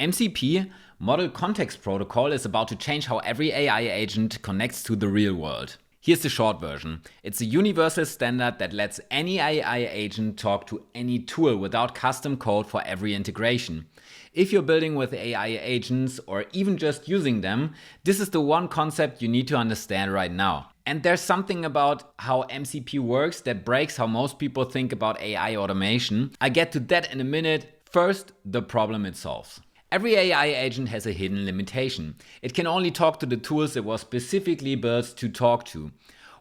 MCP, Model Context Protocol, is about to change how every AI agent connects to the real world. Here's the short version. It's a universal standard that lets any AI agent talk to any tool without custom code for every integration. If you're building with AI agents or even just using them, this is the one concept you need to understand right now. And there's something about how MCP works that breaks how most people think about AI automation. I get to that in a minute. First, the problem it solves. Every AI agent has a hidden limitation. It can only talk to the tools it was specifically built to talk to.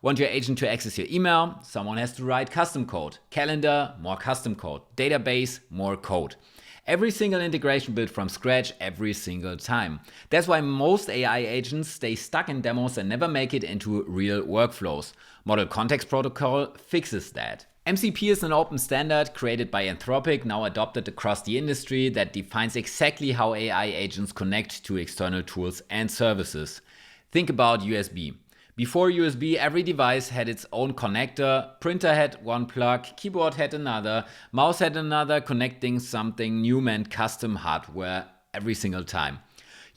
Want your agent to access your email? Someone has to write custom code. Calendar, more custom code. Database, more code. Every single integration built from scratch every single time. That's why most AI agents stay stuck in demos and never make it into real workflows. Model Context Protocol fixes that. MCP is an open standard created by Anthropic, now adopted across the industry, that defines exactly how AI agents connect to external tools and services. Think about USB. Before USB, every device had its own connector, printer had one plug, keyboard had another, mouse had another, connecting something new meant custom hardware every single time.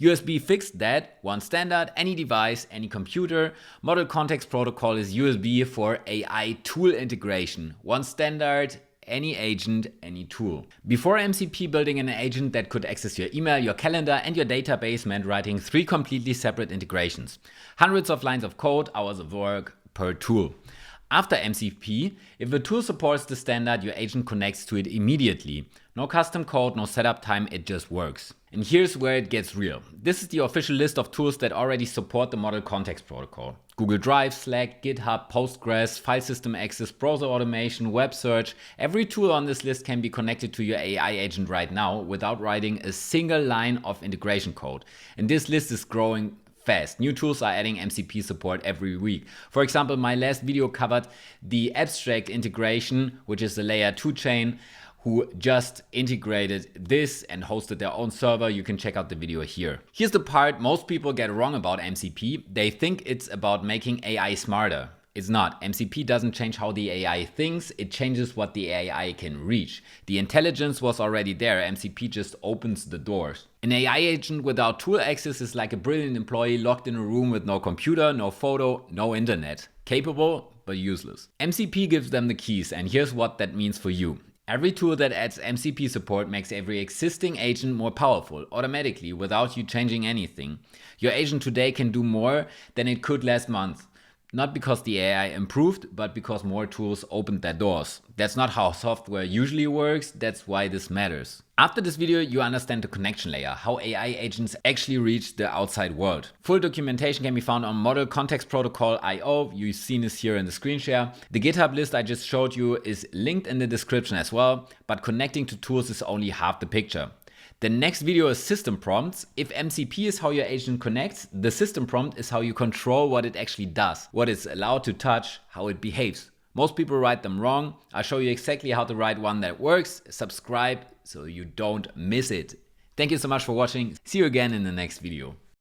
USB fixed that, one standard, any device, any computer. Model Context Protocol is USB for AI tool integration, one standard, any agent, any tool. Before MCP, building an agent that could access your email, your calendar, and your database meant writing 3 completely separate integrations. Hundreds of lines of code, hours of work per tool. After MCP, if the tool supports the standard, your agent connects to it immediately. No custom code, no setup time, it just works. And here's where it gets real. This is the official list of tools that already support the Model Context Protocol. Google Drive, Slack, GitHub, Postgres, file system access, browser automation, web search. Every tool on this list can be connected to your AI agent right now without writing a single line of integration code. And this list is growing fast. New tools are adding MCP support every week. For example, my last video covered the abstract integration, which is the layer 2 chain, who just integrated this and hosted their own server. You can check out the video here. Here's the part most people get wrong about MCP. They think it's about making AI smarter. It's not. MCP doesn't change how the AI thinks, it changes what the AI can reach. The intelligence was already there, MCP just opens the doors. An AI agent without tool access is like a brilliant employee locked in a room with no computer, no photo, no internet. Capable, but useless. MCP gives them the keys, and here's what that means for you. Every tool that adds MCP support makes every existing agent more powerful, automatically, without you changing anything. Your agent today can do more than it could last month. Not because the AI improved, but because more tools opened their doors. That's not how software usually works, that's why this matters. After this video, you understand the connection layer, how AI agents actually reach the outside world. Full documentation can be found on Model Context Protocol IO. You've seen this here in the screen share. The GitHub list I just showed you is linked in the description as well, but connecting to tools is only half the picture. The next video is system prompts. If MCP is how your agent connects, the system prompt is how you control what it actually does, what it's allowed to touch, how it behaves. Most people write them wrong. I'll show you exactly how to write one that works. Subscribe so you don't miss it. Thank you so much for watching. See you again in the next video.